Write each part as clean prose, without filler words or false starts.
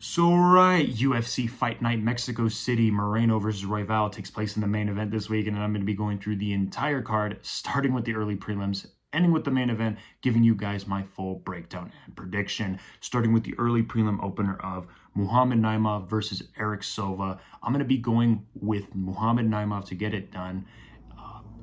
UFC Fight Night, Mexico City, Moreno versus Royval takes place in the main event this week, and I'm going to be going through the entire card, starting with the early prelims, ending with the main event, giving you guys my full breakdown and prediction. Starting with the early prelim opener of Muhammad Naimov versus Erik Silva. I'm going to be going with Muhammad Naimov to get it done.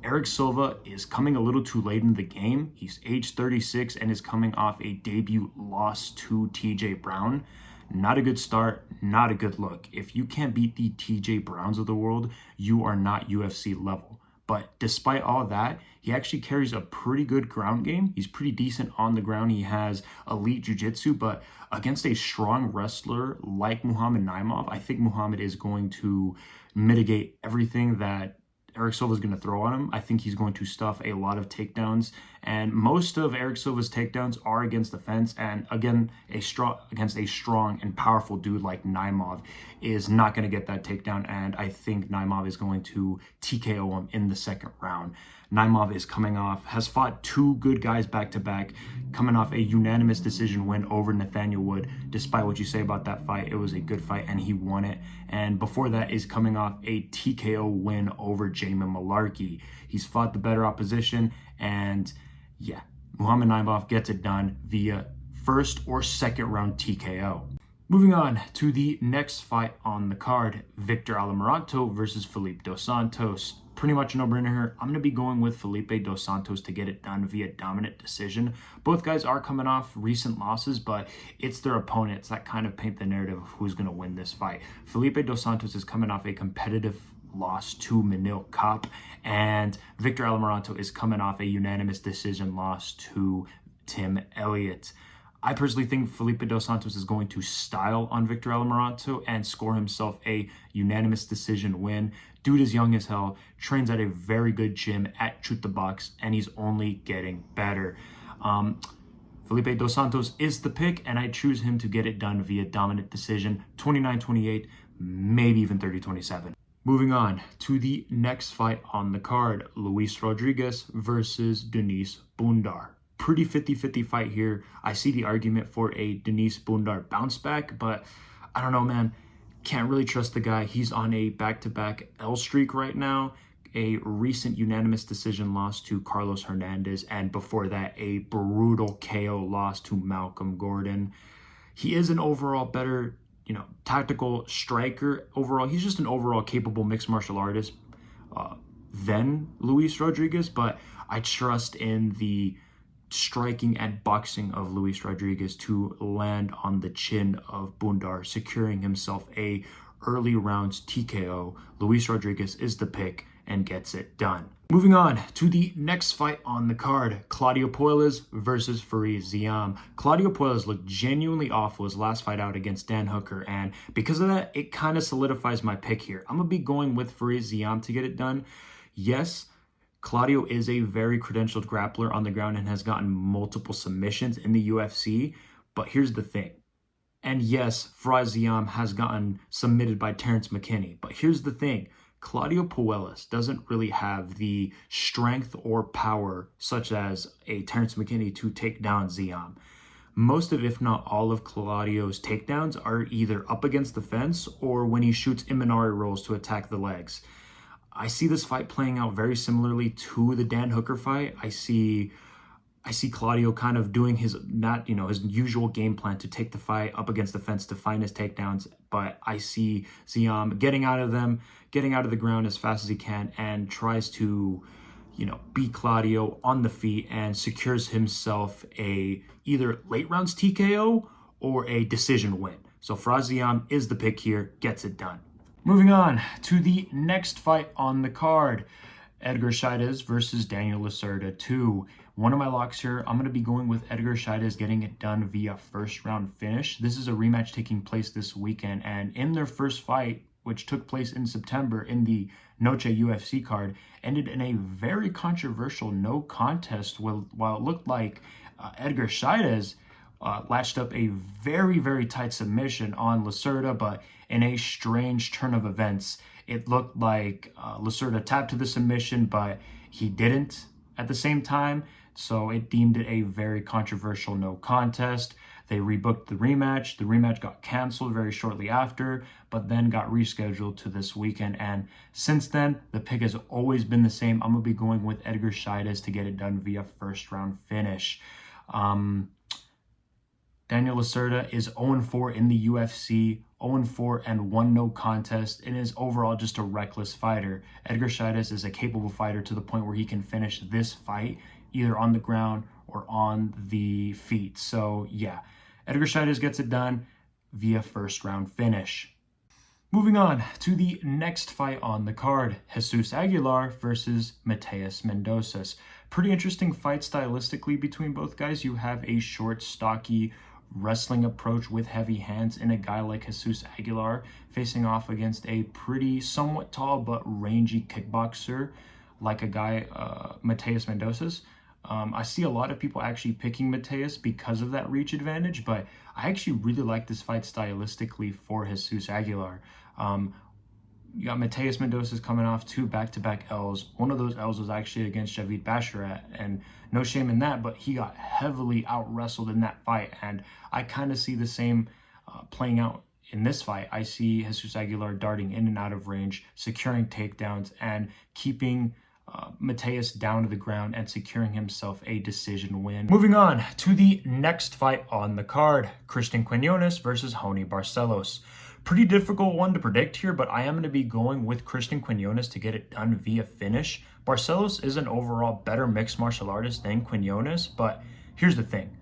Erik Silva is coming a little too late in the game. He's age 36 and is coming off a debut loss to TJ Brown. Not a good start, not a good look. If you can't beat the TJ Browns of the world, you are not UFC level. But despite all that, he actually carries a pretty good ground game. He's pretty decent on the ground. He has elite jiu-jitsu, but against a strong wrestler like Muhammad Naimov, I think Muhammad is going to mitigate everything that Erik Silva is going to throw on him. I think he's going to stuff a lot of takedowns, and most of Erik Silva's takedowns are against the fence. And again, against a strong and powerful dude like Naimov is not going to get that takedown, and I think Naimov is going to TKO him in the second round. Naimov is coming off, has fought two good guys back-to-back, coming off a unanimous decision win over Nathaniel Wood. Despite what you say about that fight, it was a good fight and he won it. And before that is coming off a TKO win over Jamin Malarkey. He's fought the better opposition, and yeah, Muhammad Naimov gets it done via first or second round TKO. Moving on to the next fight on the card, Victor Altamirano versus Felipe dos Santos. Pretty much a no-brainer here. I'm going to be going with Felipe dos Santos to get it done via dominant decision. Both guys are coming off recent losses, but it's their opponents that kind of paint the narrative of who's going to win this fight. Felipe dos Santos is coming off a competitive loss to Manil Kape, and Victor Altamirano is coming off a unanimous decision loss to Tim Elliott. I personally think Felipe dos Santos is going to style on Victor Altamirano and score himself a unanimous decision win. Dude is young as hell, trains at a very good gym at Shoot the Box, and he's only getting better. Felipe dos Santos is the pick, and I choose him to get it done via dominant decision, 29-28, maybe even 30-27. Moving on to the next fight on the card, Luis Rodriguez versus Denise Bondar. Pretty 50-50 fight here. I see the argument for a Denise Bondar bounce back, but I don't know, man. Can't really trust the guy. He's on a back-to-back L streak right now. A recent unanimous decision loss to Carlos Hernandez, and before that, a brutal KO loss to Malcolm Gordon. He is an overall better, tactical striker. Overall, he's just an overall capable mixed martial artist than Luis Rodriguez, but I trust in the striking and boxing of Luis Rodriguez to land on the chin of Bondar, securing himself a early rounds TKO. Luis Rodriguez is the pick and gets it done. Moving on to the next fight on the card, Claudio Puelles versus Ziam. Claudio Puelles looked genuinely awful his last fight out against Dan Hooker, and because of that, it kind of solidifies my pick here. I'm going to be going with Ziam to get it done. Yes, Claudio is a very credentialed grappler on the ground and has gotten multiple submissions in the UFC, but here's the thing. And yes, Ziam has gotten submitted by Terrence McKinney, but here's the thing. Claudio Puelles doesn't really have the strength or power such as a Terrence McKinney to take down Ziam. Most of, if not all of Claudio's takedowns are either up against the fence or when he shoots Imanari rolls to attack the legs. I see this fight playing out very similarly to the Dan Hooker fight. I see Claudio kind of doing his usual game plan to take the fight up against the fence to find his takedowns, but I see Ziam getting out of the ground as fast as he can and tries to, beat Claudio on the feet and secures himself a either late rounds TKO or a decision win. So Ziam is the pick here, gets it done. Moving on to the next fight on the card, Edgar Chàirez versus Daniel Lacerda 2. One of my locks here, I'm going to be going with Edgar Chàirez getting it done via first round finish. This is a rematch taking place this weekend, and in their first fight, which took place in September in the Noche UFC card, ended in a very controversial no contest while it looked like Edgar Chàirez latched up a very, very tight submission on Lacerda, but in a strange turn of events, it looked like Lacerda tapped to the submission, but he didn't at the same time, so it deemed it a very controversial no contest. They rebooked the rematch. The rematch got canceled very shortly after, but then got rescheduled to this weekend. And since then, the pick has always been the same. I'm going to be going with Edgar Chàirez to get it done via first round finish. Daniel Lacerda is 0-4 in the UFC, 0-4 and 1 no contest, and is overall just a reckless fighter. Edgar Chàirez is a capable fighter to the point where he can finish this fight either on the ground or on the feet. So yeah, Edgar Chàirez gets it done via first round finish. Moving on to the next fight on the card, Jesus Aguilar versus Mateus Mendonca. Pretty interesting fight stylistically between both guys. You have a short, stocky wrestling approach with heavy hands in a guy like Jesus Aguilar facing off against a pretty somewhat tall but rangy kickboxer like a guy, Mateus Mendonca. I see a lot of people actually picking Mateus because of that reach advantage, but I actually really like this fight stylistically for Jesus Aguilar. You got Mateus Mendonca coming off 2 back-to-back L's. One of those L's was actually against Javid Basharat, and no shame in that, but he got heavily out-wrestled in that fight, and I kind of see the same playing out in this fight. I see Jesus Aguilar darting in and out of range, securing takedowns, and keeping Mateus down to the ground and securing himself a decision win. Moving on to the next fight on the card, Cristian Quiñonez versus Raoni Barcelos. Pretty difficult one to predict here, but I am going to be going with Cristian Quiñonez to get it done via finish. Barcelos is an overall better mixed martial artist than Quiñonez, but here's the thing.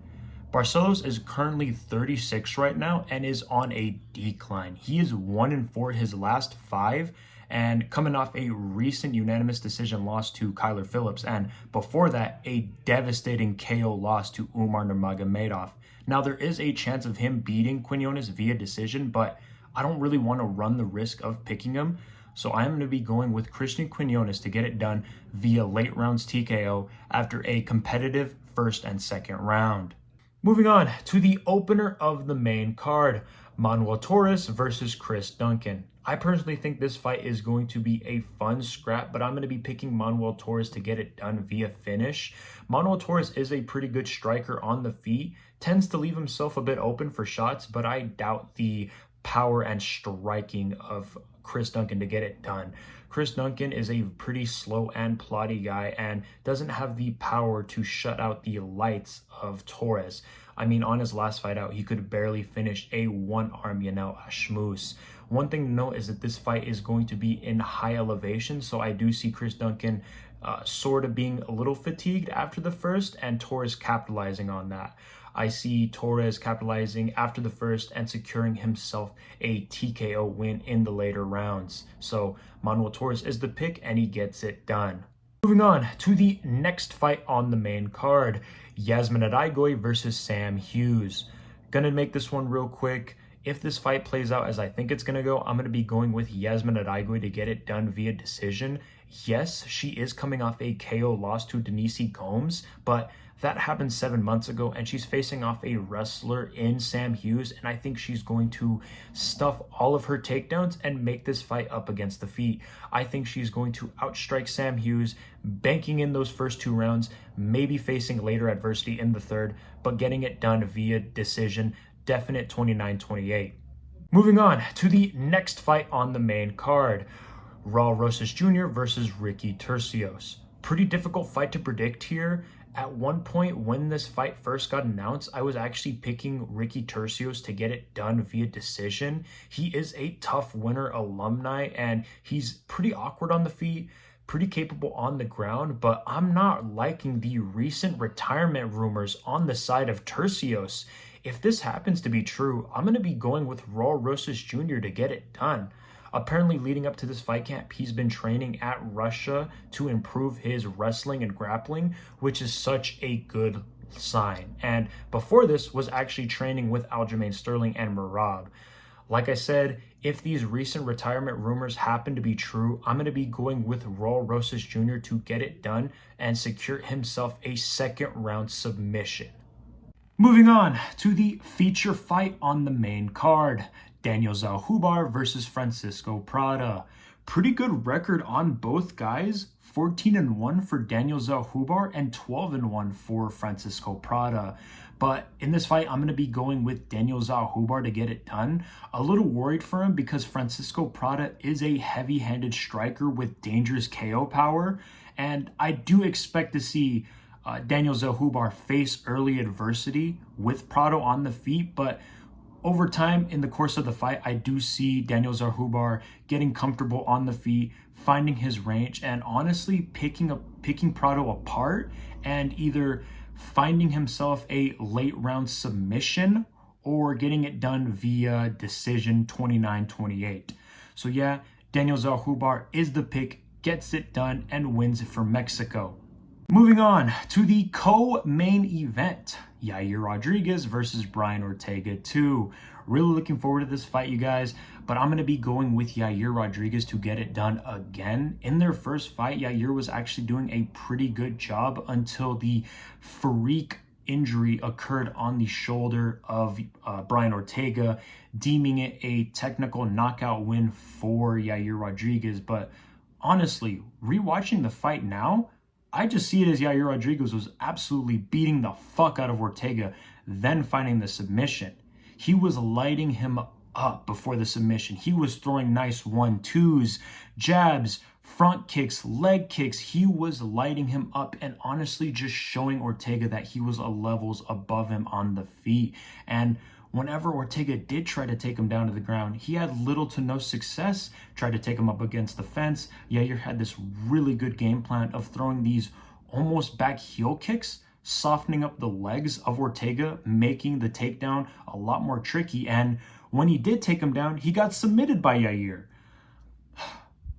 Barcelos is currently 36 right now and is on a decline. He is 1-4 his last 5, and coming off a recent unanimous decision loss to Kyler Phillips, and before that, a devastating KO loss to Umar Nurmagomedov. Now, there is a chance of him beating Quiñonez via decision, but I don't really want to run the risk of picking him, so I'm going to be going with Cristian Quiñonez to get it done via late rounds TKO after a competitive first and second round. Moving on to the opener of the main card, Manuel Torres versus Chris Duncan. I personally think this fight is going to be a fun scrap, but I'm going to be picking Manuel Torres to get it done via finish. Manuel Torres is a pretty good striker on the feet, tends to leave himself a bit open for shots, but I doubt the power and striking of Chris Duncan to get it done. Chris Duncan is a pretty slow and plotty guy and doesn't have the power to shut out the lights of Torres. I mean, on his last fight out, he could barely finish a one-arm Yanel Ashmus. One thing to note is that this fight is going to be in high elevation, so I do see Chris Duncan sort of being a little fatigued after the first, and Torres capitalizing on that. I see Torres capitalizing after the first and securing himself a TKO win in the later rounds. So Manuel Torres is the pick, and he gets it done. Moving on to the next fight on the main card, Yazmin Adegboye versus Sam Hughes. Gonna make this one real quick. If this fight plays out as I think it's going to go, I'm going to be going with Yazmin Adegboye to get it done via decision. Yes, she is coming off a KO loss to Denise Gomes, but that happened 7 months ago, and she's facing off a wrestler in Sam Hughes, and I think she's going to stuff all of her takedowns and make this fight up against the feet. I think she's going to outstrike Sam Hughes, banking in those first 2 rounds, maybe facing later adversity in the third, but getting it done via decision. Definite 29-28. Moving on to the next fight on the main card, Raul Rosas Jr. versus Ricky Turcios. Pretty difficult fight to predict here. At one point when this fight first got announced, I was actually picking Ricky Turcios to get it done via decision. He is a Tough Winner alumni, and he's pretty awkward on the feet, pretty capable on the ground, but I'm not liking the recent retirement rumors on the side of Turcios. If this happens to be true, I'm going to be going with Raul Rosas Jr. to get it done. Apparently, leading up to this fight camp, he's been training at Russia to improve his wrestling and grappling, which is such a good sign. And before this, was actually training with Aljamain Sterling and Merab. Like I said, if these recent retirement rumors happen to be true, I'm going to be going with Raul Rosas Jr. to get it done and secure himself a second-round submission. Moving on to the feature fight on the main card, Daniel Zalhubar versus Francisco Prada. Pretty good record on both guys, 14-1 for Daniel Zalhubar and 12-1 for Francisco Prada. But in this fight, I'm going to be going with Daniel Zalhubar to get it done. A little worried for him because Francisco Prada is a heavy-handed striker with dangerous KO power. And I do expect to see Daniel Zalhubar face early adversity with Prado on the feet, but over time, in the course of the fight, I do see Daniel Zalhubar getting comfortable on the feet, finding his range, and honestly picking Prado apart and either finding himself a late round submission or getting it done via decision 29-28. So yeah, Daniel Zalhubar is the pick, gets it done, and wins it for Mexico. Moving on to the co-main event, Yair Rodriguez versus Brian Ortega 2. Really looking forward to this fight, you guys, but I'm going to be going with Yair Rodriguez to get it done again. In their first fight, Yair was actually doing a pretty good job until the freak injury occurred on the shoulder of Brian Ortega, deeming it a technical knockout win for Yair Rodriguez. But honestly, rewatching the fight now, I just see it as Yair Rodriguez was absolutely beating the fuck out of Ortega, then finding the submission. He was lighting him up before the submission. He was throwing nice 1-2s, jabs, front kicks, leg kicks. He was lighting him up and honestly just showing Ortega that he was a levels above him on the feet. And whenever Ortega did try to take him down to the ground, he had little to no success. Tried to take him up against the fence. Yair had this really good game plan of throwing these almost back heel kicks, softening up the legs of Ortega, making the takedown a lot more tricky. And when he did take him down, he got submitted by Yair.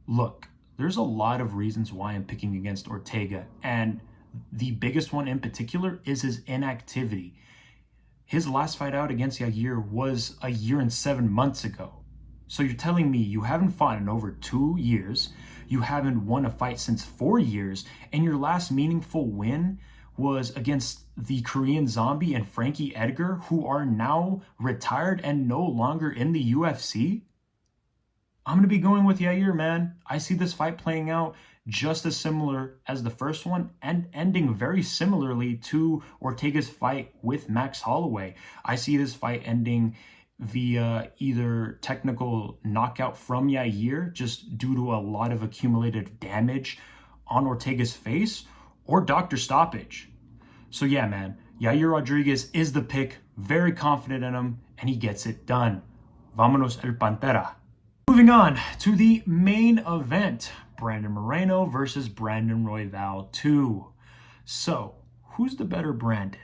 Look, there's a lot of reasons why I'm picking against Ortega, and the biggest one in particular is his inactivity. His last fight out against Yair was a year and 7 months ago. So you're telling me you haven't fought in over 2 years, you haven't won a fight since 4 years, and your last meaningful win was against the Korean Zombie and Frankie Edgar, who are now retired and no longer in the UFC? I'm going to be going with Yair, man. I see this fight playing out just as similar as the first one and ending very similarly to Ortega's fight with Max Holloway. I see this fight ending via either technical knockout from Yair, just due to a lot of accumulated damage on Ortega's face, or doctor stoppage. So yeah, man, Yair Rodriguez is the pick, very confident in him, and he gets it done. Vámonos el Pantera. Moving on to the main event, Brandon Moreno versus Brandon Royval 2. So, who's the better Brandon?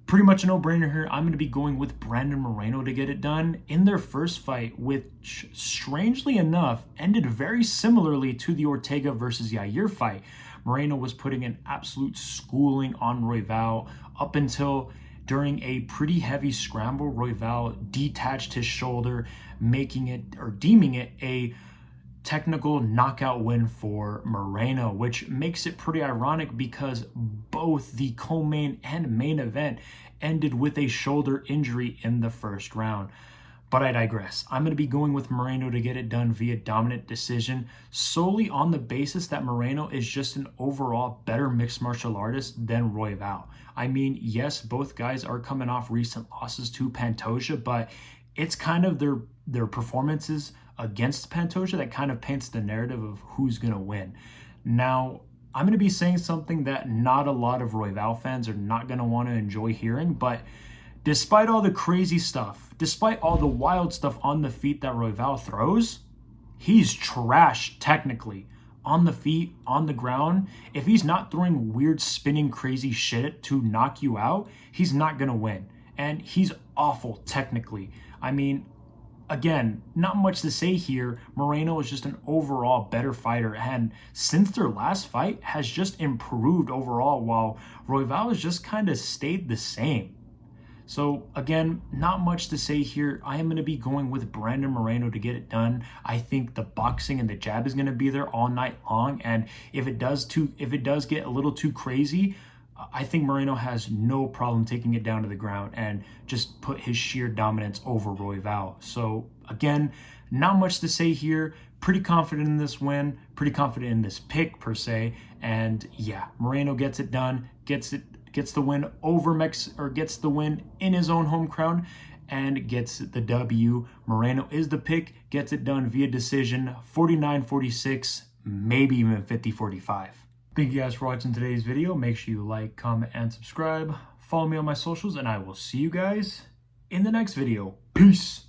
Pretty much a no-brainer here. I'm going to be going with Brandon Moreno to get it done. In their first fight, which strangely enough ended very similarly to the Ortega versus Yair fight, Moreno was putting an absolute schooling on Royval up until during a pretty heavy scramble, Royval detached his shoulder, making it or deeming it a technical knockout win for Moreno, which makes it pretty ironic because both the co-main and main event ended with a shoulder injury in the first round. But I digress. I'm going to be going with Moreno to get it done via dominant decision, solely on the basis that Moreno is just an overall better mixed martial artist than Royval. I mean, yes, both guys are coming off recent losses to Pantoja, but it's kind of their performances against Pantoja that kind of paints the narrative of who's going to win. Now, I'm going to be saying something that not a lot of Royval fans are not going to want to enjoy hearing, but despite all the crazy stuff, despite all the wild stuff on the feet that Royval throws, he's trash technically. On the feet, on the ground, if he's not throwing weird spinning crazy shit to knock you out, he's not going to win. And he's awful technically. I mean, again, not much to say here. Moreno is just an overall better fighter, and since their last fight has just improved overall, while Royval has just kind of stayed the same. So again, not much to say here. I am going to be going with Brandon Moreno to get it done. I think the boxing and the jab is going to be there all night long, and if it does get a little too crazy, I think Moreno has no problem taking it down to the ground and just put his sheer dominance over Royval. So again, not much to say here. Pretty confident in this win, pretty confident in this pick per se, and yeah, Moreno gets it done, gets gets the win over gets the win in his own home crowd and gets the W. Moreno is the pick, gets it done via decision, 49-46, maybe even 50-45. Thank you guys for watching today's video. Make sure you like, comment, and subscribe. Follow me on my socials, and I will see you guys in the next video. Peace!